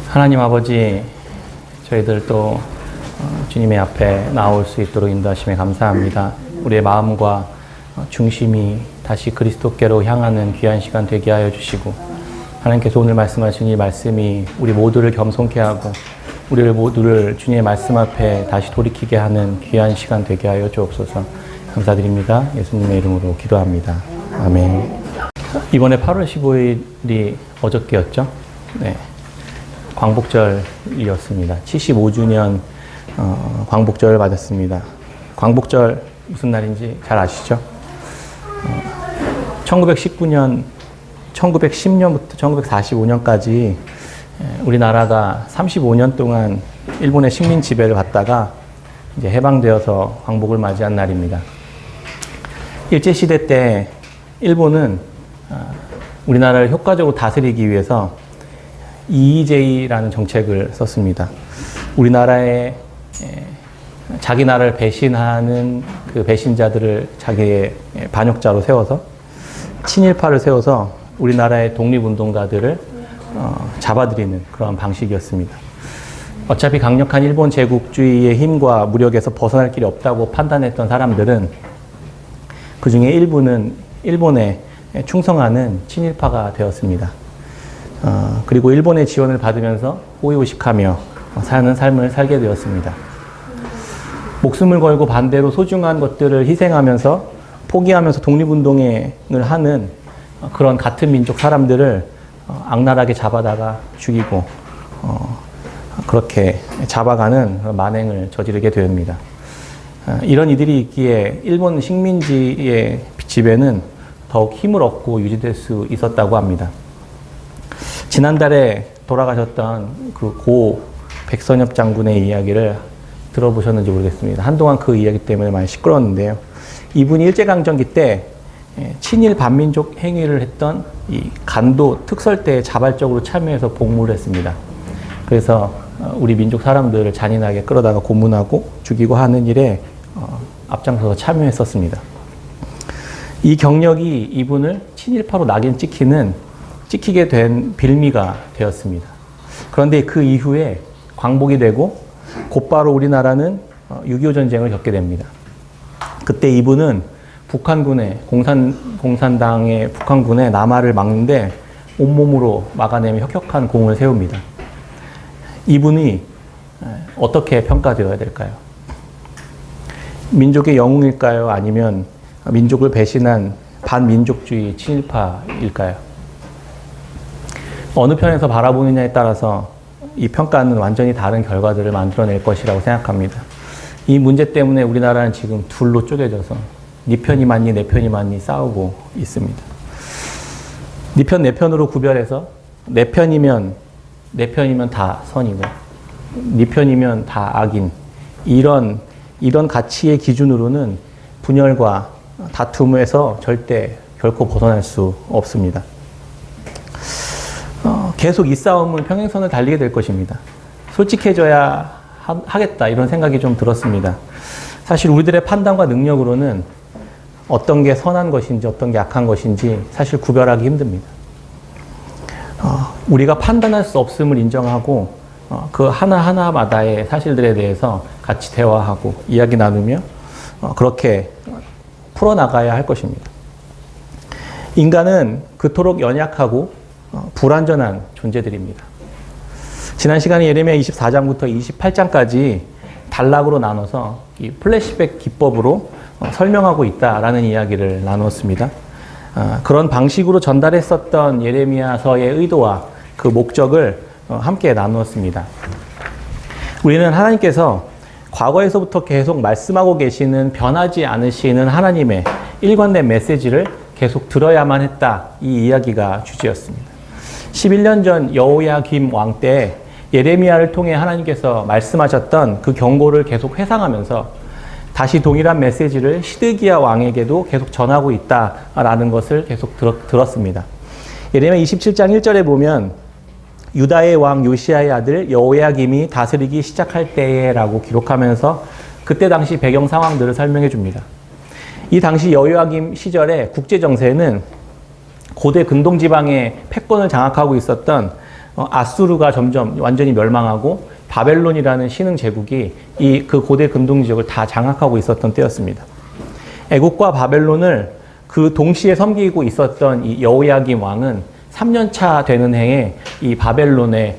하나님 아버지, 저희들 또 주님의 앞에 나올 수 있도록 인도하심에 감사합니다. 우리의 마음과 중심이 다시 그리스도께로 향하는 귀한 시간 되게 하여 주시고, 하나님께서 오늘 말씀하신 이 말씀이 우리 모두를 겸손케 하고 우리를 모두를 주님의 말씀 앞에 다시 돌이키게 하는 귀한 시간 되게 하여 주옵소서. 감사드립니다. 예수님의 이름으로 기도합니다. 아멘. 이번에 8월 15일이 어저께였죠? 네. 광복절이었습니다. 75주년 광복절을 맞았습니다. 광복절 무슨 날인지 잘 아시죠? 1910년부터 1945년까지 우리나라가 35년 동안 일본의 식민 지배를 받다가 이제 해방되어서 광복을 맞이한 날입니다. 일제시대 때 일본은 우리나라를 효과적으로 다스리기 위해서 EEJ라는 정책을 썼습니다. 우리나라에 자기 나라를 배신하는 그 배신자들을 자기의 반역자로 세워서 친일파를 세워서 우리나라의 독립운동가들을 잡아들이는 그런 방식이었습니다. 어차피 강력한 일본 제국주의의 힘과 무력에서 벗어날 길이 없다고 판단했던 사람들은 그 중에 일부는 일본에 충성하는 친일파가 되었습니다. 그리고 일본의 지원을 받으면서 호의호식하며 사는 삶을 살게 되었습니다. 목숨을 걸고 반대로 소중한 것들을 희생하면서 포기하면서 독립운동을 하는 그런 같은 민족 사람들을 악랄하게 잡아다가 죽이고 그렇게 잡아가는 만행을 저지르게 됩니다. 이런 이들이 있기에 일본 식민지의 지배는 더욱 힘을 얻고 유지될 수 있었다고 합니다. 지난달에 돌아가셨던 그 고 백선엽 장군의 이야기를 들어보셨는지 모르겠습니다. 한동안 그 이야기 때문에 많이 시끄러웠는데요. 이분이 일제강점기 때 친일 반민족 행위를 했던 이 간도 특설대에 자발적으로 참여해서 복무를 했습니다. 그래서 우리 민족 사람들을 잔인하게 끌어다가 고문하고 죽이고 하는 일에 앞장서서 참여했었습니다. 이 경력이 이분을 친일파로 낙인 찍히게 된 빌미가 되었습니다. 그런데 그 이후에 광복이 되고 곧바로 우리나라는 6.25 전쟁을 겪게 됩니다. 그때 이분은 북한군의 공산당의 북한군의 남하를 막는데 온몸으로 막아내며 혁혁한 공을 세웁니다. 이분이 어떻게 평가되어야 될까요? 민족의 영웅일까요? 아니면 민족을 배신한 반민족주의 친일파일까요? 어느 편에서 바라보느냐에 따라서 이 평가는 완전히 다른 결과들을 만들어낼 것이라고 생각합니다. 이 문제 때문에 우리나라는 지금 둘로 쪼개져서 네 편이 맞니 내 편이 맞니 싸우고 있습니다. 네 편 내 편으로 구별해서 내 편이면 다 선이고 네 편이면 다 악인, 이런 가치의 기준으로는 분열과 다툼에서 결코 벗어날 수 없습니다. 계속 이 싸움은 평행선을 달리게 될 것입니다. 솔직해져야 하겠다, 이런 생각이 좀 들었습니다. 사실 우리들의 판단과 능력으로는 어떤 게 선한 것인지 어떤 게 악한 것인지 사실 구별하기 힘듭니다. 우리가 판단할 수 없음을 인정하고 그 하나하나마다의 사실들에 대해서 같이 대화하고 이야기 나누며 그렇게 풀어나가야 할 것입니다. 인간은 그토록 연약하고 불완전한 존재들입니다. 지난 시간에 예레미야 24장부터 28장까지 단락으로 나눠서 이 플래시백 기법으로 설명하고 있다라는 이야기를 나누었습니다. 그런 방식으로 전달했었던 예레미야서의 의도와 그 목적을 함께 나누었습니다. 우리는 하나님께서 과거에서부터 계속 말씀하고 계시는 변하지 않으시는 하나님의 일관된 메시지를 계속 들어야만 했다, 이 이야기가 주제였습니다. 11년 전 여호야김 왕 때 예레미야를 통해 하나님께서 말씀하셨던 그 경고를 계속 회상하면서 다시 동일한 메시지를 시드기야 왕에게도 계속 전하고 있다라는 것을 계속 들었습니다. 예레미야 27장 1절에 보면 유다의 왕 요시야의 아들 여호야김이 다스리기 시작할 때라고 기록하면서 그때 당시 배경 상황들을 설명해 줍니다. 이 당시 여호야김 시절에 국제 정세는 고대 근동지방의 패권을 장악하고 있었던 아수르가 점점 완전히 멸망하고 바벨론이라는 신흥 제국이 그 고대 근동 지역을 다 장악하고 있었던 때였습니다. 애국과 바벨론을 그 동시에 섬기고 있었던 이 여호야김 왕은 3년차 되는 해에 이 바벨론의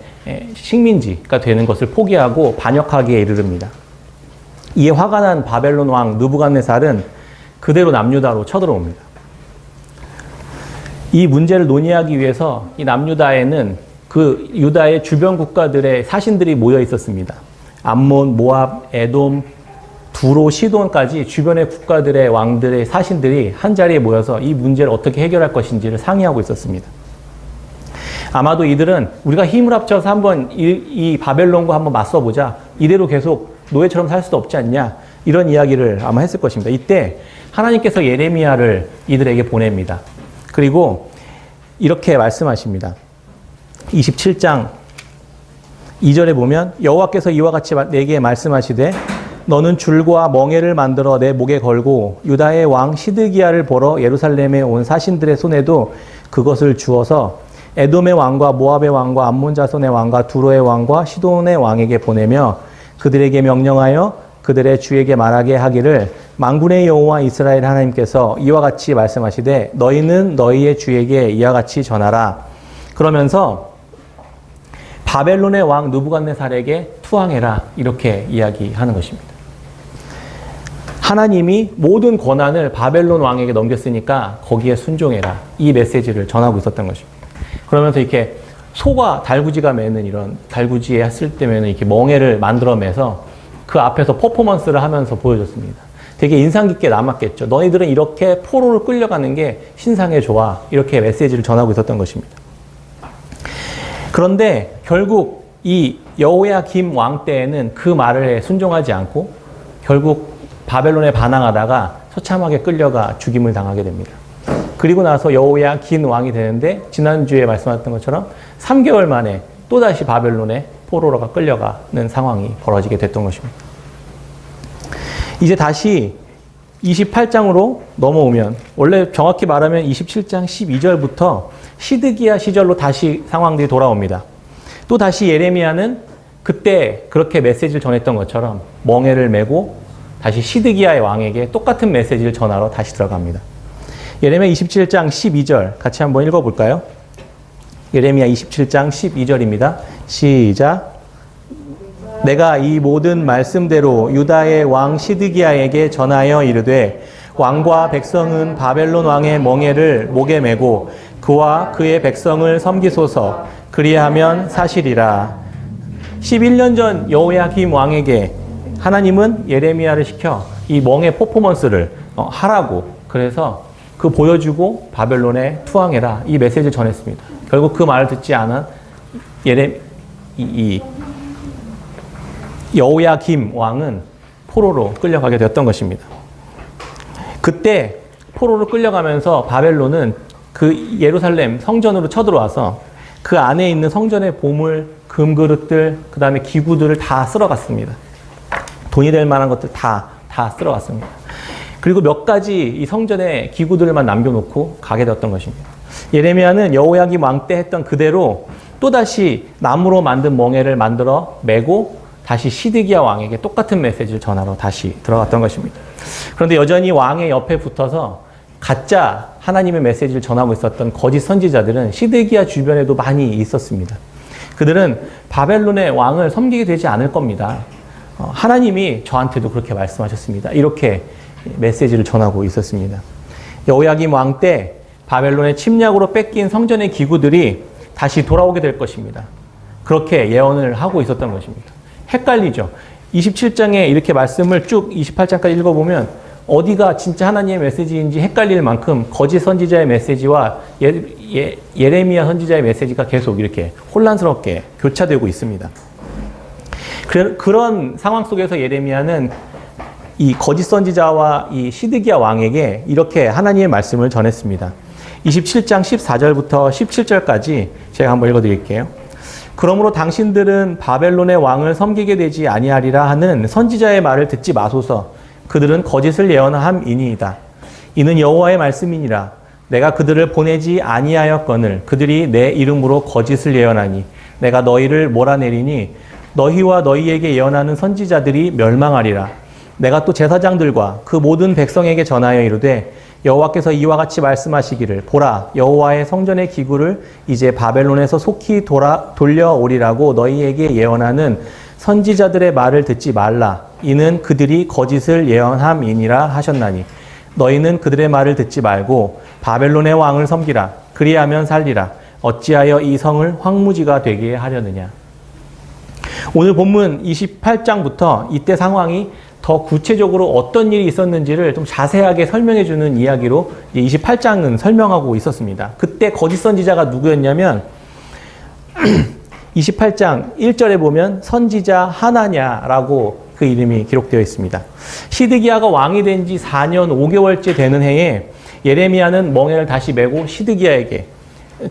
식민지가 되는 것을 포기하고 반역하기에 이르릅니다. 이에 화가 난 바벨론 왕 느부갓네살은 그대로 남유다로 쳐들어옵니다. 이 문제를 논의하기 위해서 이 남유다에는 그 유다의 주변 국가들의 사신들이 모여 있었습니다. 암몬, 모압, 에돔, 두로, 시돈까지 주변의 국가들의 왕들의 사신들이 한자리에 모여서 이 문제를 어떻게 해결할 것인지를 상의하고 있었습니다. 아마도 이들은 우리가 힘을 합쳐서 한번 이 바벨론과 한번 맞서보자. 이대로 계속 노예처럼 살 수도 없지 않냐. 이런 이야기를 아마 했을 것입니다. 이때 하나님께서 예레미야를 이들에게 보냅니다. 그리고 이렇게 말씀하십니다. 27장 2절에 보면 여호와께서 이와 같이 내게 말씀하시되 너는 줄과 멍에를 만들어 내 목에 걸고 유다의 왕 시드기야를 보러 예루살렘에 온 사신들의 손에도 그것을 주어서 에돔의 왕과 모압의 왕과 암몬 자손의 왕과 두로의 왕과 시돈의 왕에게 보내며 그들에게 명령하여 그들의 주에게 말하게 하기를 만군의 여호와 이스라엘 하나님께서 이와 같이 말씀하시되 너희는 너희의 주에게 이와 같이 전하라. 그러면서 바벨론의 왕 느부갓네살에게 투항해라. 이렇게 이야기하는 것입니다. 하나님이 모든 권한을 바벨론 왕에게 넘겼으니까 거기에 순종해라. 이 메시지를 전하고 있었던 것입니다. 그러면서 이렇게 소가 달구지가 매는 이런 달구지에 했을 때면 이렇게 멍에를 만들어내서 그 앞에서 퍼포먼스를 하면서 보여줬습니다. 되게 인상 깊게 남았겠죠. 너희들은 이렇게 포로를 끌려가는 게 신상에 좋아. 이렇게 메시지를 전하고 있었던 것입니다. 그런데 결국 이 여호야김 왕 때에는 그 말에 순종하지 않고 결국 바벨론에 반항하다가 처참하게 끌려가 죽임을 당하게 됩니다. 그리고 나서 여호야긴 왕이 되는데 지난주에 말씀하셨던 것처럼 3개월 만에 또다시 바벨론에 포로로가 끌려가는 상황이 벌어지게 됐던 것입니다. 이제 다시 28장으로 넘어오면 원래 정확히 말하면 27장 12절부터 시드기야 시절로 다시 상황들이 돌아옵니다. 또 다시 예레미야는 그때 그렇게 메시지를 전했던 것처럼 멍에를 메고 다시 시드기야의 왕에게 똑같은 메시지를 전하러 다시 들어갑니다. 예레미야 27장 12절 같이 한번 읽어볼까요? 예레미야 27장 12절입니다. 시작. 내가 이 모든 말씀대로 유다의 왕 시드기야에게 전하여 이르되 왕과 백성은 바벨론 왕의 멍에를 목에 메고 그와 그의 백성을 섬기소서 그리하면 사실이라. 11년 전 여호야김 왕에게 하나님은 예레미야를 시켜 이 멍에 퍼포먼스를 하라고 그래서 그 보여주고 바벨론에 투항해라 이 메시지를 전했습니다. 결국 그 말을 듣지 않은 여호야김 왕은 포로로 끌려가게 되었던 것입니다. 그때 포로로 끌려가면서 바벨론은 그 예루살렘 성전으로 쳐들어와서 그 안에 있는 성전의 보물, 금그릇들, 그 다음에 기구들을 다 쓸어갔습니다. 돈이 될 만한 것들 다 쓸어갔습니다. 그리고 몇 가지 이 성전의 기구들만 남겨놓고 가게 되었던 것입니다. 예레미야는 여호야김 왕 때 했던 그대로 또다시 나무로 만든 멍에를 만들어 메고 다시 시드기야 왕에게 똑같은 메시지를 전하러 다시 들어갔던 것입니다. 그런데 여전히 왕의 옆에 붙어서 가짜 하나님의 메시지를 전하고 있었던 거짓 선지자들은 시드기야 주변에도 많이 있었습니다. 그들은 바벨론의 왕을 섬기게 되지 않을 겁니다. 하나님이 저한테도 그렇게 말씀하셨습니다. 이렇게 메시지를 전하고 있었습니다. 여호야김 왕 때 바벨론의 침략으로 뺏긴 성전의 기구들이 다시 돌아오게 될 것입니다. 그렇게 예언을 하고 있었던 것입니다. 헷갈리죠. 27장에 이렇게 말씀을 쭉 28장까지 읽어보면 어디가 진짜 하나님의 메시지인지 헷갈릴 만큼 거짓 선지자의 메시지와 예레미야 선지자의 메시지가 계속 이렇게 혼란스럽게 교차되고 있습니다. 그런 상황 속에서 예레미야는 이 거짓 선지자와 이 시드기야 왕에게 이렇게 하나님의 말씀을 전했습니다. 27장 14절부터 17절까지 제가 한번 읽어드릴게요. 그러므로 당신들은 바벨론의 왕을 섬기게 되지 아니하리라 하는 선지자의 말을 듣지 마소서. 그들은 거짓을 예언함이니이다. 이는 여호와의 말씀이니라. 내가 그들을 보내지 아니하였거늘 그들이 내 이름으로 거짓을 예언하니 내가 너희를 몰아내리니 너희와 너희에게 예언하는 선지자들이 멸망하리라. 내가 또 제사장들과 그 모든 백성에게 전하여 이르되 여호와께서 이와 같이 말씀하시기를 보라 여호와의 성전의 기구를 이제 바벨론에서 속히 돌려오리라고 너희에게 예언하는 선지자들의 말을 듣지 말라. 이는 그들이 거짓을 예언함이니라 하셨나니 너희는 그들의 말을 듣지 말고 바벨론의 왕을 섬기라. 그리하면 살리라. 어찌하여 이 성을 황무지가 되게 하려느냐. 오늘 본문 28장부터 이때 상황이 더 구체적으로 어떤 일이 있었는지를 좀 자세하게 설명해 주는 이야기로 28장은 설명하고 있었습니다. 그때 거짓 선지자가 누구였냐면 28장 1절에 보면 선지자 하나냐라고 그 이름이 기록되어 있습니다. 시드기야가 왕이 된 지 4년 5개월째 되는 해에 예레미야는 멍에를 다시 메고 시드기야에게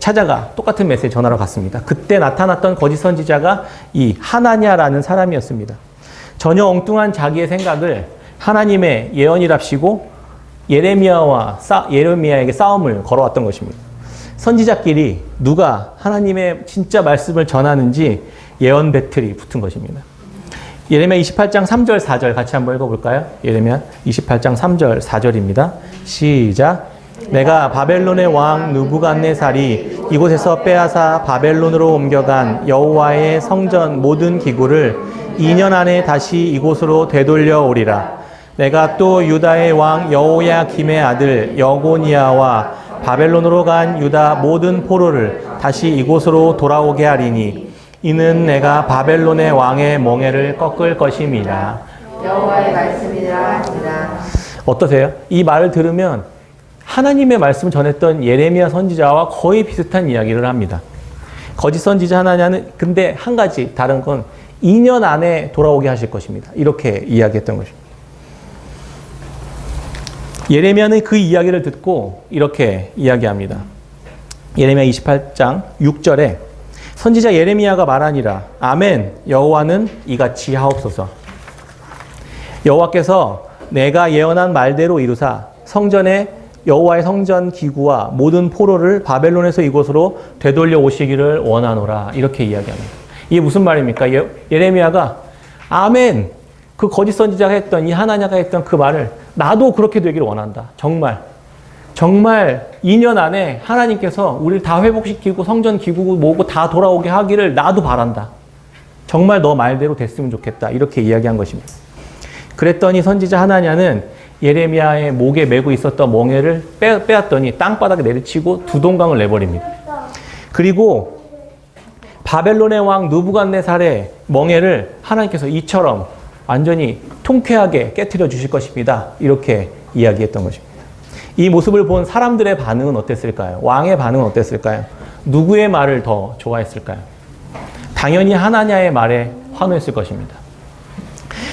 찾아가 똑같은 메시지 전하러 갔습니다. 그때 나타났던 거짓 선지자가 이 하나냐라는 사람이었습니다. 전혀 엉뚱한 자기의 생각을 하나님의 예언이랍시고 예레미야에게 싸움을 걸어왔던 것입니다. 선지자끼리 누가 하나님의 진짜 말씀을 전하는지 예언 배틀이 붙은 것입니다. 예레미야 28장 3절 4절 같이 한번 읽어볼까요? 예레미야 28장 3절 4절입니다. 시작. 내가 바벨론의 왕 느부갓네살이 이곳에서 빼앗아 바벨론으로 옮겨간 여호와의 성전 모든 기구를 2년 안에 다시 이곳으로 되돌려 오리라. 내가 또 유다의 왕 여호야김의 아들 여고니아와 바벨론으로 간 유다 모든 포로를 다시 이곳으로 돌아오게 하리니 이는 내가 바벨론의 왕의 멍에를 꺾을 것임이라. 여호와의 말씀이라 하니라. 어떠세요? 이 말을 들으면 하나님의 말씀 전했던 예레미야 선지자와 거의 비슷한 이야기를 합니다. 거짓 선지자 하나냐는 근데 한 가지 다른 건 2년 안에 돌아오게 하실 것입니다. 이렇게 이야기했던 것입니다. 예레미야는 그 이야기를 듣고 이렇게 이야기합니다. 예레미야 28장 6절에 선지자 예레미야가 말하니라. 아멘. 여호와는 이같이 하옵소서. 여호와께서 내가 예언한 말대로 이루사 성전에 여호와의 성전 기구와 모든 포로를 바벨론에서 이곳으로 되돌려 오시기를 원하노라. 이렇게 이야기합니다. 이게 무슨 말입니까? 예레미야가 아멘. 그 거짓 선지자가 했던 이 하나냐가 했던 그 말을 나도 그렇게 되기를 원한다. 정말 2년 안에 하나님께서 우리를 다 회복시키고 성전 기구 모으고 다 돌아오게 하기를 나도 바란다. 정말 너 말대로 됐으면 좋겠다. 이렇게 이야기한 것입니다. 그랬더니 선지자 하나냐는 예레미야의 목에 메고 있었던 멍에를 빼앗더니 땅바닥에 내리치고 두 동강을 내버립니다. 그리고 바벨론의 왕 느부갓네살의 멍에를 하나님께서 이처럼 완전히 통쾌하게 깨트려 주실 것입니다. 이렇게 이야기했던 것입니다. 이 모습을 본 사람들의 반응은 어땠을까요? 왕의 반응은 어땠을까요? 누구의 말을 더 좋아했을까요? 당연히 하나냐의 말에 환호했을 것입니다.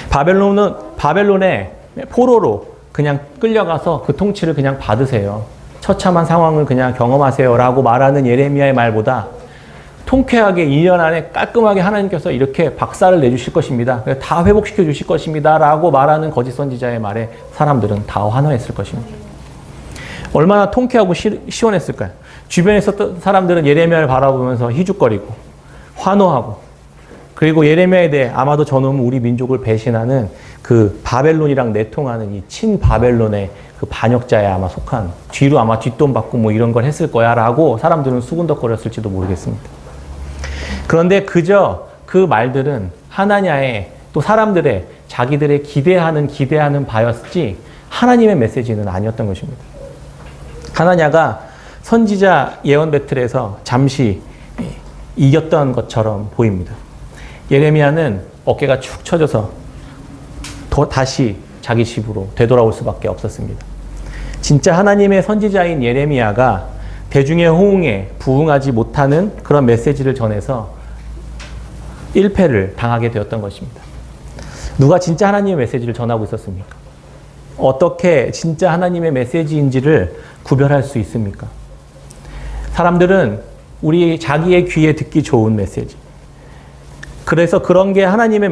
바벨론의 포로로 그냥 끌려가서 그 통치를 그냥 받으세요. 처참한 상황을 그냥 경험하세요. 라고 말하는 예레미야의 말보다 통쾌하게 2년 안에 깔끔하게 하나님께서 이렇게 박살을 내주실 것입니다. 다 회복시켜 주실 것입니다. 라고 말하는 거짓 선지자의 말에 사람들은 다 환호했을 것입니다. 얼마나 통쾌하고 시원했을까요? 주변에 있었던 사람들은 예레미야를 바라보면서 희죽거리고 환호하고 그리고 예레미야에 대해 아마도 저놈은 우리 민족을 배신하는 그 바벨론이랑 내통하는 이 친바벨론의 그 반역자에 아마 속한 뒤로 아마 뒷돈 받고 뭐 이런 걸 했을 거야 라고 사람들은 수군덕거렸을지도 모르겠습니다. 그런데 그저 그 말들은 하나냐의 또 사람들의 자기들의 기대하는 바였지 하나님의 메시지는 아니었던 것입니다. 하나냐가 선지자 예언 배틀에서 잠시 이겼던 것처럼 보입니다. 예레미야는 어깨가 축 처져서 다시 자기 집으로 되돌아올 수밖에 없었습니다. 진짜 하나님의 선지자인 예레미야가 대중의 호응에 부응하지 못하는 그런 메시지를 전해서 1패를 당하게 되었던 것입니다. 누가 진짜 하나님의 메시지를 전하고 있었습니까? 어떻게 진짜 하나님의 메시지인지를 구별할 수 있습니까? 사람들은 우리 자기의 귀에 듣기 좋은 메시지. 그래서 그런 게 하나님의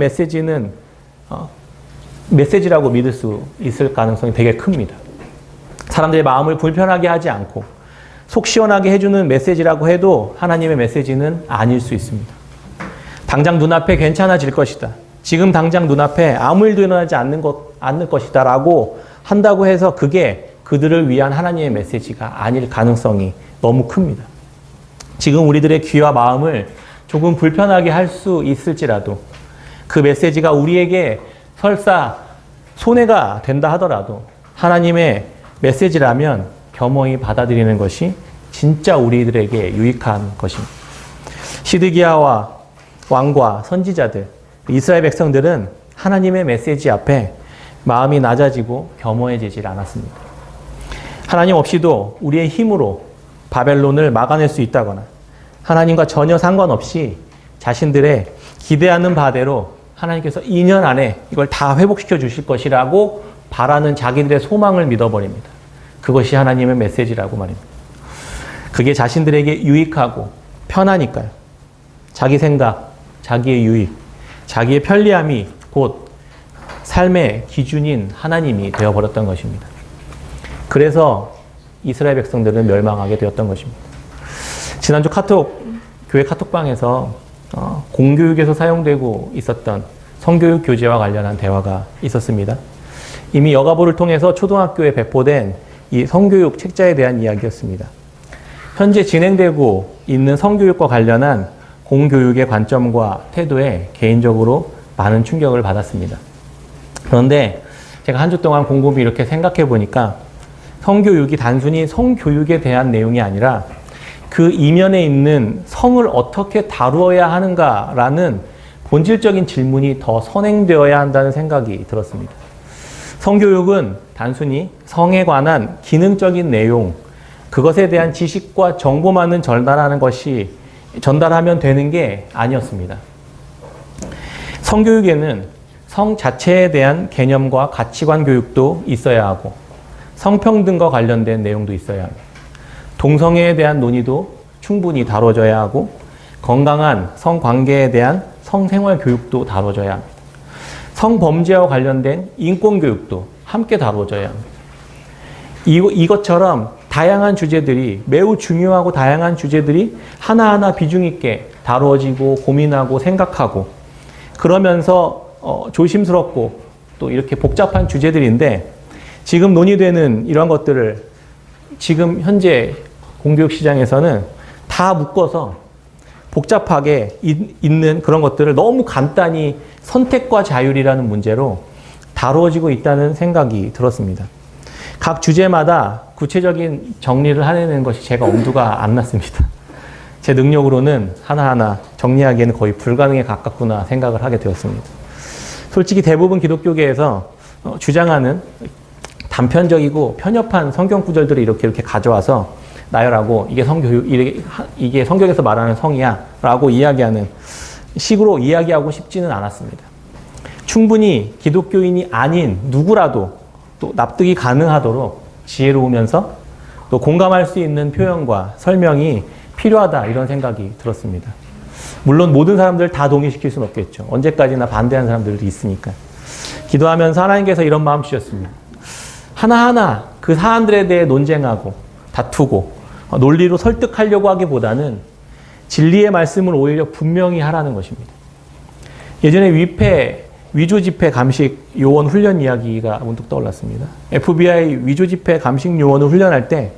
메시지라고 믿을 수 있을 가능성이 되게 큽니다. 사람들의 마음을 불편하게 하지 않고 속 시원하게 해주는 메시지라고 해도 하나님의 메시지는 아닐 수 있습니다. 당장 눈앞에 괜찮아질 것이다. 지금 당장 눈앞에 아무 일도 일어나지 않을 것이다 라고 한다고 해서 그게 그들을 위한 하나님의 메시지가 아닐 가능성이 너무 큽니다. 지금 우리들의 귀와 마음을 조금 불편하게 할 수 있을지라도 그 메시지가 우리에게 설사 손해가 된다 하더라도 하나님의 메시지라면 겸허히 받아들이는 것이 진짜 우리들에게 유익한 것입니다. 시드기야와 왕과 선지자들, 이스라엘 백성들은 하나님의 메시지 앞에 마음이 낮아지고 겸허해지질 않았습니다. 하나님 없이도 우리의 힘으로 바벨론을 막아낼 수 있다거나 하나님과 전혀 상관없이 자신들의 기대하는 바대로 하나님께서 2년 안에 이걸 다 회복시켜 주실 것이라고 바라는 자기들의 소망을 믿어버립니다. 그것이 하나님의 메시지라고 말입니다. 그게 자신들에게 유익하고 편하니까요. 자기 생각, 자기의 유익, 자기의 편리함이 곧 삶의 기준인 하나님이 되어버렸던 것입니다. 그래서 이스라엘 백성들은 멸망하게 되었던 것입니다. 지난주 교회 카톡방에서 공교육에서 사용되고 있었던 성교육 교재와 관련한 대화가 있었습니다. 이미 여가부를 통해서 초등학교에 배포된 이 성교육 책자에 대한 이야기였습니다. 현재 진행되고 있는 성교육과 관련한 공교육의 관점과 태도에 개인적으로 많은 충격을 받았습니다. 그런데 제가 한 주 동안 곰곰이 이렇게 생각해 보니까 성교육이 단순히 성교육에 대한 내용이 아니라 그 이면에 있는 성을 어떻게 다루어야 하는가라는 본질적인 질문이 더 선행되어야 한다는 생각이 들었습니다. 성교육은 단순히 성에 관한 기능적인 내용, 그것에 대한 지식과 정보만을 전달하면 되는 게 아니었습니다. 성교육에는 성 자체에 대한 개념과 가치관 교육도 있어야 하고 성평등과 관련된 내용도 있어야 합니다. 동성애에 대한 논의도 충분히 다뤄져야 하고 건강한 성관계에 대한 성생활 교육도 다뤄져야 합니다. 성범죄와 관련된 인권교육도 함께 다뤄져야 합니다. 이것처럼 다양한 주제들이 매우 중요하고 다양한 주제들이 하나하나 비중 있게 다루어지고 고민하고 생각하고 그러면서 조심스럽고 또 이렇게 복잡한 주제들인데 지금 논의되는 이런 것들을 지금 현재 공교육 시장에서는 다 묶어서 복잡하게 있는 그런 것들을 너무 간단히 선택과 자율이라는 문제로 다루어지고 있다는 생각이 들었습니다. 각 주제마다 구체적인 정리를 해내는 것이 제가 엄두가 안 났습니다. 제 능력으로는 하나하나 정리하기에는 거의 불가능에 가깝구나 생각을 하게 되었습니다. 솔직히 대부분 기독교계에서 주장하는 단편적이고 편협한 성경 구절들을 이렇게 가져와서 나열하고 이게 성경에서 말하는 성이야 라고 이야기하는 식으로 이야기하고 싶지는 않았습니다. 충분히 기독교인이 아닌 누구라도 또 납득이 가능하도록 지혜로우면서 또 공감할 수 있는 표현과 설명이 필요하다 이런 생각이 들었습니다. 물론 모든 사람들을 다 동의시킬 수는 없겠죠. 언제까지나 반대하는 사람들도 있으니까. 기도하면서 하나님께서 이런 마음 주셨습니다. 하나하나 그 사안들에 대해 논쟁하고 다투고 논리로 설득하려고 하기보다는 진리의 말씀을 오히려 분명히 하라는 것입니다. 예전에 위조 집회 감식 요원 훈련 이야기가 문득 떠올랐습니다. FBI 위조 집회 감식 요원을 훈련할 때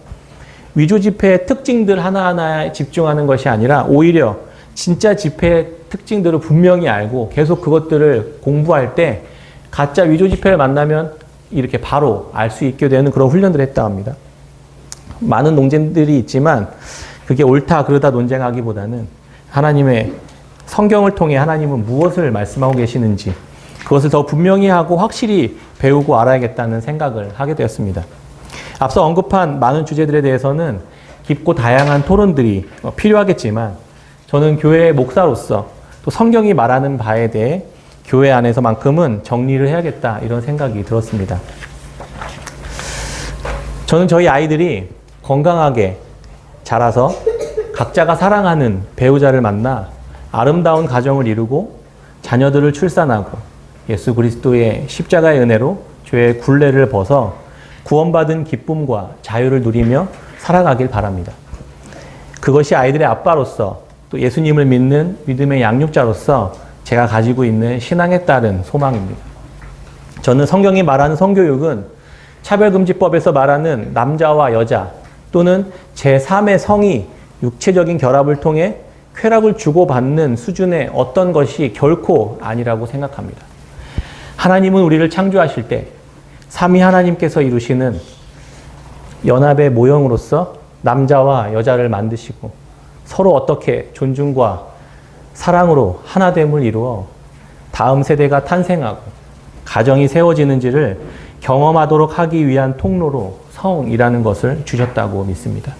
위조 집회의 특징들 하나하나에 집중하는 것이 아니라 오히려 진짜 집회의 특징들을 분명히 알고 계속 그것들을 공부할 때 가짜 위조 집회를 만나면 이렇게 바로 알 수 있게 되는 그런 훈련들을 했다고 합니다. 많은 논쟁들이 있지만 그게 옳다 그르다 논쟁하기보다는 하나님의 성경을 통해 하나님은 무엇을 말씀하고 계시는지 그것을 더 분명히 하고 확실히 배우고 알아야겠다는 생각을 하게 되었습니다. 앞서 언급한 많은 주제들에 대해서는 깊고 다양한 토론들이 필요하겠지만 저는 교회의 목사로서 또 성경이 말하는 바에 대해 교회 안에서만큼은 정리를 해야겠다 이런 생각이 들었습니다. 저는 저희 아이들이 건강하게 자라서 각자가 사랑하는 배우자를 만나 아름다운 가정을 이루고 자녀들을 출산하고 예수 그리스도의 십자가의 은혜로 죄의 굴레를 벗어 구원받은 기쁨과 자유를 누리며 살아가길 바랍니다. 그것이 아이들의 아빠로서 또 또 예수님을 믿는 믿음의 양육자로서 제가 가지고 있는 신앙에 따른 소망입니다. 저는 성경이 말하는 성교육은 차별금지법에서 말하는 남자와 여자 또는 제3의 성이 육체적인 결합을 통해 쾌락을 주고받는 수준의 어떤 것이 결코 아니라고 생각합니다. 하나님은 우리를 창조하실 때 삼위 하나님께서 이루시는 연합의 모형으로서 남자와 여자를 만드시고 서로 어떻게 존중과 사랑으로 하나됨을 이루어 다음 세대가 탄생하고 가정이 세워지는지를 경험하도록 하기 위한 통로로 성이라는 것을 주셨다고 믿습니다.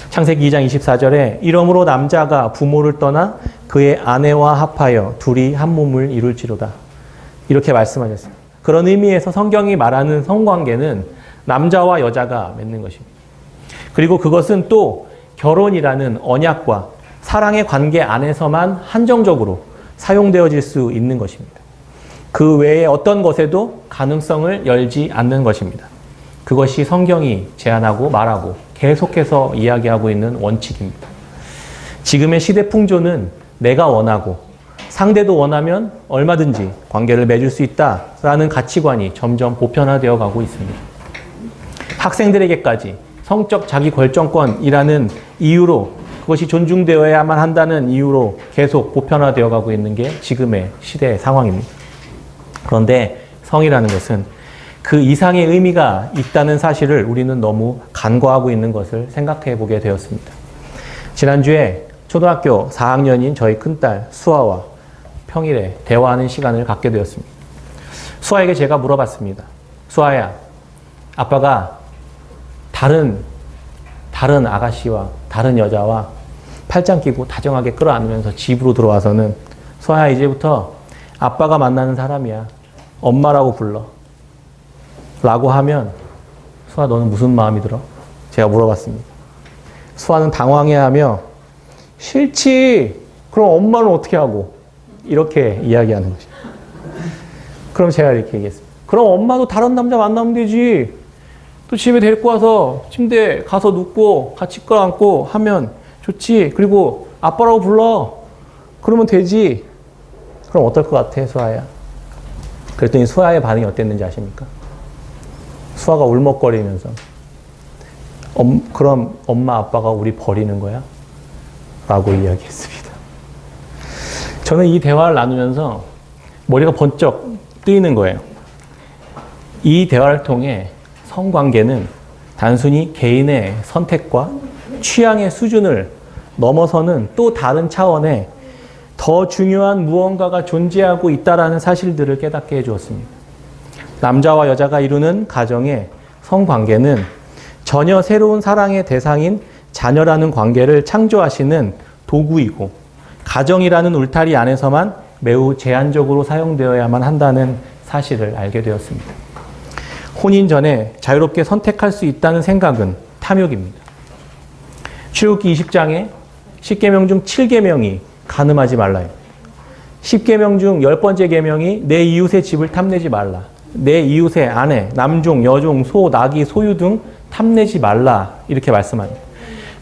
창세기 2장 24절에 이러므로 남자가 부모를 떠나 그의 아내와 합하여 둘이 한 몸을 이룰지로다. 이렇게 말씀하셨습니다. 그런 의미에서 성경이 말하는 성관계는 남자와 여자가 맺는 것입니다. 그리고 그것은 또 결혼이라는 언약과 사랑의 관계 안에서만 한정적으로 사용되어질 수 있는 것입니다. 그 외에 어떤 것에도 가능성을 열지 않는 것입니다. 그것이 성경이 제안하고 말하고 계속해서 이야기하고 있는 원칙입니다. 지금의 시대 풍조는 내가 원하고 상대도 원하면 얼마든지 관계를 맺을 수 있다라는 가치관이 점점 보편화되어 가고 있습니다. 학생들에게까지 성적 자기 결정권이라는 이유로 그것이 존중되어야만 한다는 이유로 계속 보편화되어 가고 있는 게 지금의 시대의 상황입니다. 그런데 성이라는 것은 그 이상의 의미가 있다는 사실을 우리는 너무 간과하고 있는 것을 생각해 보게 되었습니다. 지난주에 초등학교 4학년인 저희 큰딸 수아와 평일에 대화하는 시간을 갖게 되었습니다. 수아에게 제가 물어봤습니다. 수아야, 아빠가 다른 아가씨와 다른 여자와 팔짱 끼고 다정하게 끌어안으면서 집으로 들어와서는 수아야, 이제부터 아빠가 만나는 사람이야. 엄마라고 불러. 라고 하면 수아, 너는 무슨 마음이 들어? 제가 물어봤습니다. 수아는 당황해하며 싫지. 그럼 엄마는 어떻게 하고? 이렇게 이야기하는 거죠. 그럼 제가 이렇게 얘기했습니다. 그럼 엄마도 다른 남자 만나면 되지. 또 집에 데리고 와서 침대에 가서 눕고 같이 끌어안고 하면 좋지. 그리고 아빠라고 불러. 그러면 되지. 그럼 어떨 것 같아, 수아야? 그랬더니 수아의 반응이 어땠는지 아십니까? 수아가 울먹거리면서 그럼 엄마 아빠가 우리 버리는 거야? 라고 이야기했습니다. 저는 이 대화를 나누면서 머리가 번쩍 뜨이는 거예요. 이 대화를 통해 성관계는 단순히 개인의 선택과 취향의 수준을 넘어서는 또 다른 차원의 더 중요한 무언가가 존재하고 있다는 사실들을 깨닫게 해주었습니다. 남자와 여자가 이루는 가정의 성관계는 전혀 새로운 사랑의 대상인 자녀라는 관계를 창조하시는 도구이고 가정이라는 울타리 안에서만 매우 제한적으로 사용되어야만 한다는 사실을 알게 되었습니다. 혼인 전에 자유롭게 선택할 수 있다는 생각은 탐욕입니다. 출애굽기 20장에 10계명 중 7계명이 간음하지 말라요. 10계명 중 10번째 계명이 내 이웃의 집을 탐내지 말라. 내 이웃의 아내, 남종, 여종, 소, 나귀, 소유 등 탐내지 말라. 이렇게 말씀합니다.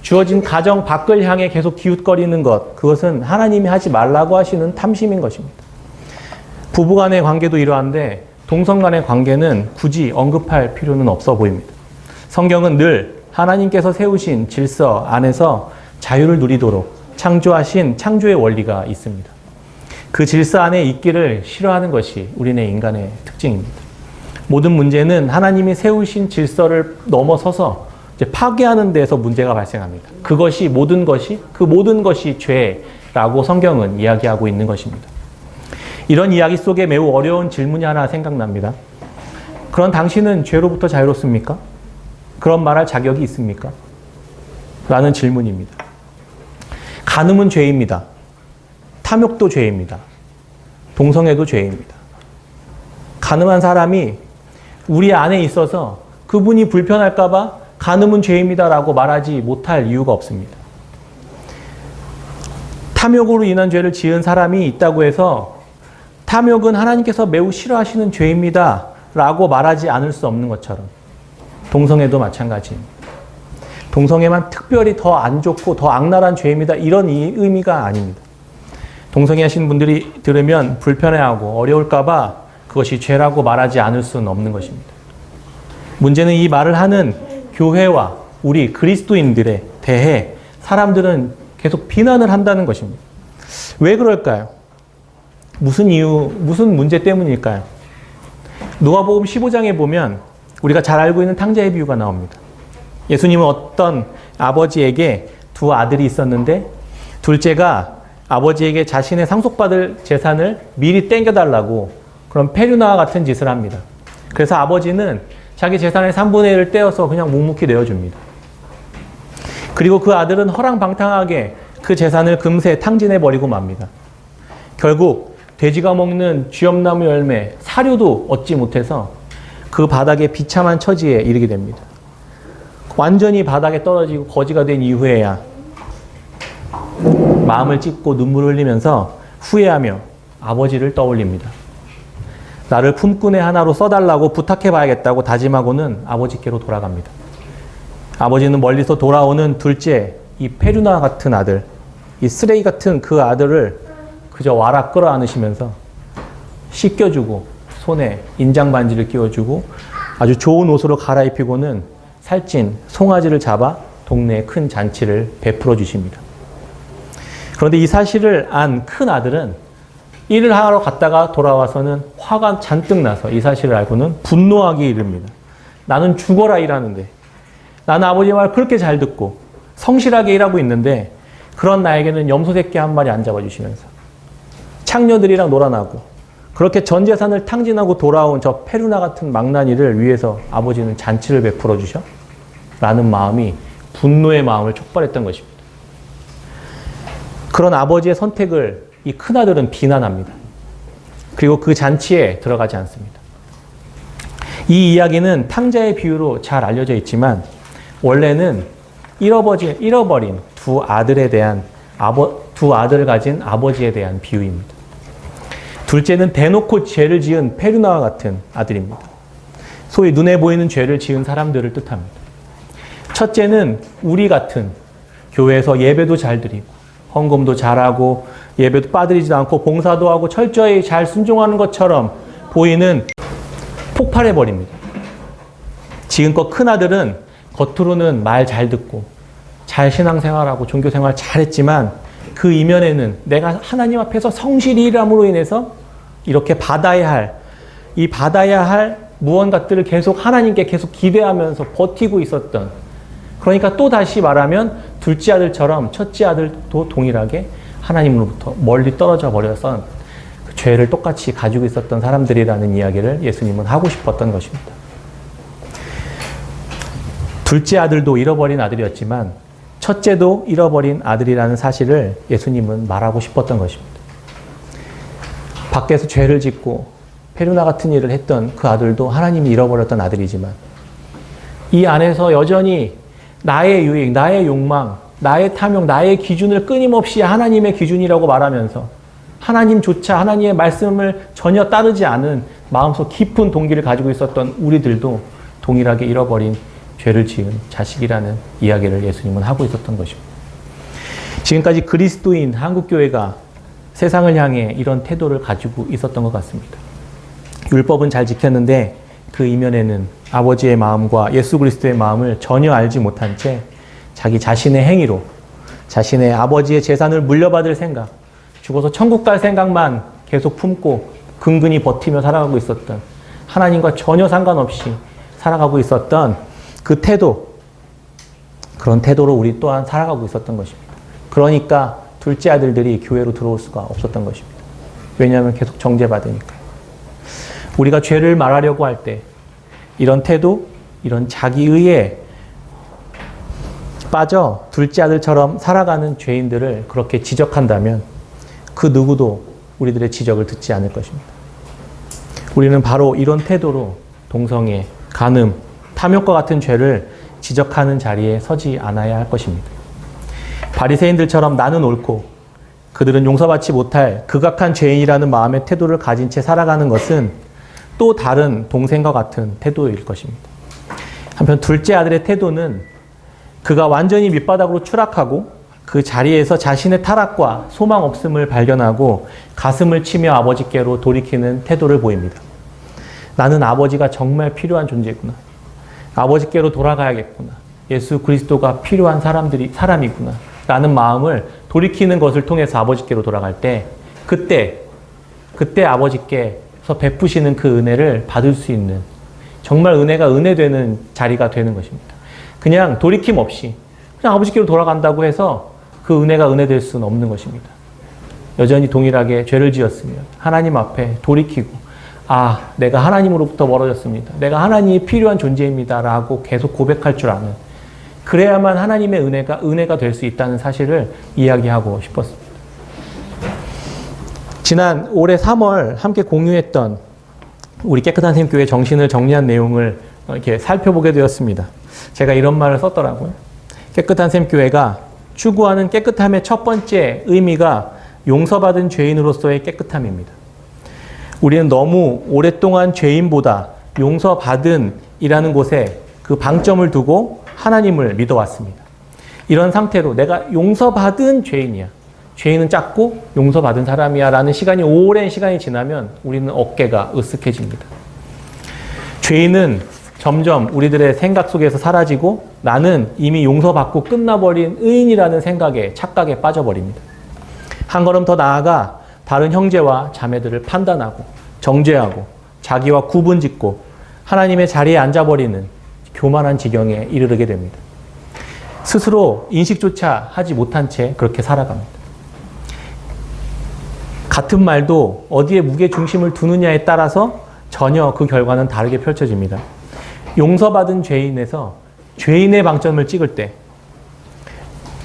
주어진 가정 밖을 향해 계속 기웃거리는 것, 그것은 하나님이 하지 말라고 하시는 탐심인 것입니다. 부부 간의 관계도 이러한데 동성 간의 관계는 굳이 언급할 필요는 없어 보입니다. 성경은 늘 하나님께서 세우신 질서 안에서 자유를 누리도록 창조하신 창조의 원리가 있습니다. 그 질서 안에 있기를 싫어하는 것이 우리네 인간의 특징입니다. 모든 문제는 하나님이 세우신 질서를 넘어서서 이제 파괴하는 데서 문제가 발생합니다. 그 모든 것이 죄라고 성경은 이야기하고 있는 것입니다. 이런 이야기 속에 매우 어려운 질문이 하나 생각납니다. 그럼 당신은 죄로부터 자유롭습니까? 그런 말할 자격이 있습니까? 라는 질문입니다. 간음은 죄입니다. 탐욕도 죄입니다. 동성애도 죄입니다. 간음한 사람이 우리 안에 있어서 그분이 불편할까봐 간음은 죄입니다라고 말하지 못할 이유가 없습니다. 탐욕으로 인한 죄를 지은 사람이 있다고 해서 탐욕은 하나님께서 매우 싫어하시는 죄입니다라고 말하지 않을 수 없는 것처럼 동성애도 마찬가지입니다. 동성애만 특별히 더 안 좋고 더 악랄한 죄입니다. 이런 의미가 아닙니다. 동성애 하시는 분들이 들으면 불편해하고 어려울까봐 그것이 죄라고 말하지 않을 수는 없는 것입니다. 문제는 이 말을 하는 교회와 우리 그리스도인들에 대해 사람들은 계속 비난을 한다는 것입니다. 왜 그럴까요? 무슨 이유, 무슨 문제 때문일까요? 누가복음 15장에 보면 우리가 잘 알고 있는 탕자의 비유가 나옵니다. 예수님은 어떤 아버지에게 두 아들이 있었는데 둘째가 아버지에게 자신의 상속받을 재산을 미리 땡겨달라고 그런 페류나와 같은 짓을 합니다. 그래서 아버지는 자기 재산의 3분의 1을 떼어서 그냥 묵묵히 내어줍니다. 그리고 그 아들은 허랑방탕하게 그 재산을 금세 탕진해버리고 맙니다. 결국 돼지가 먹는 쥐엄나무 열매, 사료도 얻지 못해서 그 바닥에 비참한 처지에 이르게 됩니다. 완전히 바닥에 떨어지고 거지가 된 이후에야 마음을 찢고 눈물을 흘리면서 후회하며 아버지를 떠올립니다. 나를 품꾼의 하나로 써달라고 부탁해봐야겠다고 다짐하고는 아버지께로 돌아갑니다. 아버지는 멀리서 돌아오는 둘째, 이 페류나 같은 아들, 이 쓰레기 같은 그 아들을 그저 와라 끌어안으시면서 씻겨주고 손에 인장반지를 끼워주고 아주 좋은 옷으로 갈아입히고는 살찐 송아지를 잡아 동네에 큰 잔치를 베풀어 주십니다. 그런데 이 사실을 안 큰 아들은 일을 하러 갔다가 돌아와서는 화가 잔뜩 나서 이 사실을 알고는 분노하기 이릅니다. 나는 죽어라 일하는데, 나는 아버지 말 그렇게 잘 듣고 성실하게 일하고 있는데 그런 나에게는 염소 새끼 한 마리 안 잡아주시면서 창녀들이랑 놀아나고 그렇게 전 재산을 탕진하고 돌아온 저 페루나 같은 망나니를 위해서 아버지는 잔치를 베풀어 주셔? 라는 마음이 분노의 마음을 촉발했던 것입니다. 그런 아버지의 선택을 이 큰아들은 비난합니다. 그리고 그 잔치에 들어가지 않습니다. 이 이야기는 탕자의 비유로 잘 알려져 있지만 원래는 잃어버린 두 아들에 대한 두 아들을 가진 아버지에 대한 비유입니다. 둘째는 대놓고 죄를 지은 페류나와 같은 아들입니다. 소위 눈에 보이는 죄를 지은 사람들을 뜻합니다. 첫째는 우리 같은 교회에서 예배도 잘 드리고 헌금도 잘하고 예배도 빠뜨리지도 않고 봉사도 하고 철저히 잘 순종하는 것처럼 보이는 폭발해버립니다. 지금껏 큰아들은 겉으로는 말 잘 듣고 잘 신앙생활하고 종교생활 잘했지만 그 이면에는 내가 하나님 앞에서 성실히 일함으로 인해서 이렇게 받아야 할 무언가들을 계속 하나님께 계속 기대하면서 버티고 있었던, 그러니까 또 다시 말하면 둘째 아들처럼 첫째 아들도 동일하게 하나님으로부터 멀리 떨어져 버려서 그 죄를 똑같이 가지고 있었던 사람들이라는 이야기를 예수님은 하고 싶었던 것입니다. 둘째 아들도 잃어버린 아들이었지만 첫째도 잃어버린 아들이라는 사실을 예수님은 말하고 싶었던 것입니다. 밖에서 죄를 짓고 페루나 같은 일을 했던 그 아들도 하나님이 잃어버렸던 아들이지만 이 안에서 여전히 나의 유익, 나의 욕망, 나의 탐욕, 나의 기준을 끊임없이 하나님의 기준이라고 말하면서 하나님조차 하나님의 말씀을 전혀 따르지 않은 마음속 깊은 동기를 가지고 있었던 우리들도 동일하게 잃어버린 죄를 지은 자식이라는 이야기를 예수님은 하고 있었던 것입니다. 지금까지 그리스도인 한국교회가 세상을 향해 이런 태도를 가지고 있었던 것 같습니다. 율법은 잘 지켰는데 그 이면에는 아버지의 마음과 예수 그리스도의 마음을 전혀 알지 못한 채 자기 자신의 행위로 자신의 아버지의 재산을 물려받을 생각, 죽어서 천국 갈 생각만 계속 품고 근근히 버티며 살아가고 있었던, 하나님과 전혀 상관없이 살아가고 있었던 그 태도, 그런 태도로 우리 또한 살아가고 있었던 것입니다. 그러니까 둘째 아들들이 교회로 들어올 수가 없었던 것입니다. 왜냐하면 계속 정죄받으니까요. 우리가 죄를 말하려고 할 때 이런 태도, 이런 자기의에 빠져 둘째 아들처럼 살아가는 죄인들을 그렇게 지적한다면 그 누구도 우리들의 지적을 듣지 않을 것입니다. 우리는 바로 이런 태도로 동성애, 간음, 탐욕과 같은 죄를 지적하는 자리에 서지 않아야 할 것입니다. 바리새인들처럼 나는 옳고 그들은 용서받지 못할 극악한 죄인이라는 마음의 태도를 가진 채 살아가는 것은 또 다른 동생과 같은 태도일 것입니다. 한편 둘째 아들의 태도는 그가 완전히 밑바닥으로 추락하고 그 자리에서 자신의 타락과 소망 없음을 발견하고 가슴을 치며 아버지께로 돌이키는 태도를 보입니다. 나는 아버지가 정말 필요한 존재구나. 아버지께로 돌아가야겠구나. 예수 그리스도가 필요한 사람이구나. 라는 마음을 돌이키는 것을 통해서 아버지께로 돌아갈 때 그때 아버지께서 베푸시는 그 은혜를 받을 수 있는 정말 은혜가 은혜되는 자리가 되는 것입니다. 그냥 돌이킴 없이 그냥 아버지께로 돌아간다고 해서 그 은혜가 은혜될 수는 없는 것입니다. 여전히 동일하게 죄를 지었으면 하나님 앞에 돌이키고 내가 하나님으로부터 멀어졌습니다. 내가 하나님이 필요한 존재입니다. 라고 계속 고백할 줄 아는 그래야만 하나님의 은혜가 될 수 있다는 사실을 이야기하고 싶었습니다. 지난 올해 3월 함께 공유했던 우리 깨끗한 샘 교회 정신을 정리한 내용을 이렇게 살펴보게 되었습니다. 제가 이런 말을 썼더라고요. 깨끗한 샘 교회가 추구하는 깨끗함의 첫 번째 의미가 용서받은 죄인으로서의 깨끗함입니다. 우리는 너무 오랫동안 죄인보다 용서받은 이라는 곳에 그 방점을 두고 하나님을 믿어왔습니다. 이런 상태로 내가 용서받은 죄인이야. 죄인은 작고 용서받은 사람이야 라는 오랜 시간이 지나면 우리는 어깨가 으쓱해집니다. 죄인은 점점 우리들의 생각 속에서 사라지고 나는 이미 용서받고 끝나버린 의인이라는 착각에 빠져버립니다. 한 걸음 더 나아가 다른 형제와 자매들을 판단하고 정죄하고 자기와 구분짓고 하나님의 자리에 앉아버리는 교만한 지경에 이르게 됩니다. 스스로 인식조차 하지 못한 채 그렇게 살아갑니다. 같은 말도 어디에 무게 중심을 두느냐에 따라서 전혀 그 결과는 다르게 펼쳐집니다. 용서받은 죄인에서 죄인의 방점을 찍을 때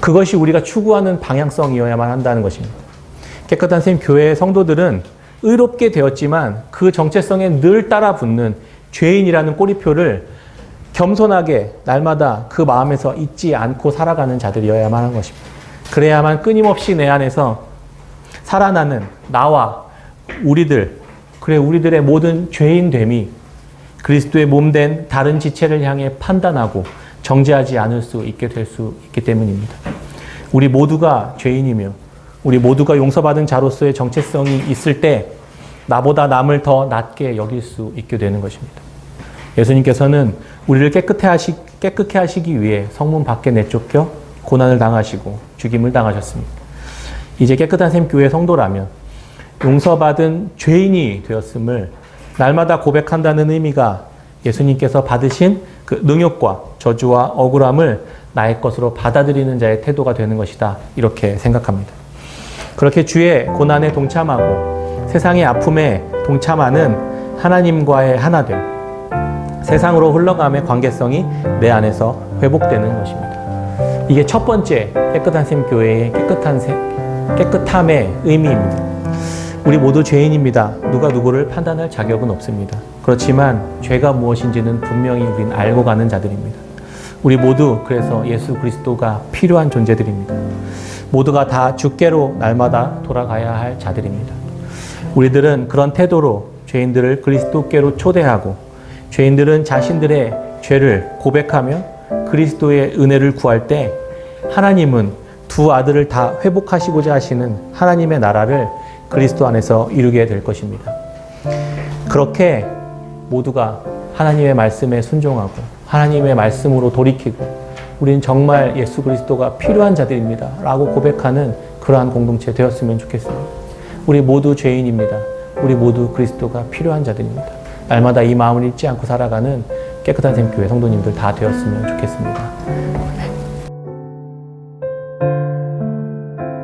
그것이 우리가 추구하는 방향성이어야만 한다는 것입니다. 깨끗한 샘 교회의 성도들은 의롭게 되었지만 그 정체성에 늘 따라붙는 죄인이라는 꼬리표를 겸손하게 날마다 그 마음에서 잊지 않고 살아가는 자들이어야만 하는 것입니다. 그래야만 끊임없이 내 안에서 살아나는 나와 우리들의 모든 죄인됨이 그리스도의 몸된 다른 지체를 향해 판단하고 정죄하지 않을 수 있게 될 수 있기 때문입니다. 우리 모두가 죄인이며 우리 모두가 용서받은 자로서의 정체성이 있을 때 나보다 남을 더 낮게 여길 수 있게 되는 것입니다. 예수님께서는 우리를 깨끗해 하시기 위해 성문 밖에 내쫓겨 고난을 당하시고 죽임을 당하셨습니다. 이제 깨끗한 샘 교회 성도라면 용서받은 죄인이 되었음을 날마다 고백한다는 의미가 예수님께서 받으신 그 능욕과 저주와 억울함을 나의 것으로 받아들이는 자의 태도가 되는 것이다. 이렇게 생각합니다. 그렇게 주의 고난에 동참하고 세상의 아픔에 동참하는 하나님과의 하나됨, 세상으로 흘러감의 관계성이 내 안에서 회복되는 것입니다. 이게 첫 번째 깨끗한 샘 교회의 깨끗함의 의미입니다. 우리 모두 죄인입니다. 누가 누구를 판단할 자격은 없습니다. 그렇지만 죄가 무엇인지는 분명히 우린 알고 가는 자들입니다. 우리 모두 그래서 예수 그리스도가 필요한 존재들입니다. 모두가 다 주께로 날마다 돌아가야 할 자들입니다. 우리들은 그런 태도로 죄인들을 그리스도께로 초대하고 죄인들은 자신들의 죄를 고백하며 그리스도의 은혜를 구할 때 하나님은 두 아들을 다 회복하시고자 하시는 하나님의 나라를 그리스도 안에서 이루게 될 것입니다. 그렇게 모두가 하나님의 말씀에 순종하고 하나님의 말씀으로 돌이키고 우리는 정말 예수 그리스도가 필요한 자들입니다 라고 고백하는 그러한 공동체 되었으면 좋겠습니다. 우리 모두 죄인입니다. 우리 모두 그리스도가 필요한 자들입니다. 날마다 이 마음을 잊지 않고 살아가는 깨끗한 샘 교회 성도님들 다 되었으면 좋겠습니다.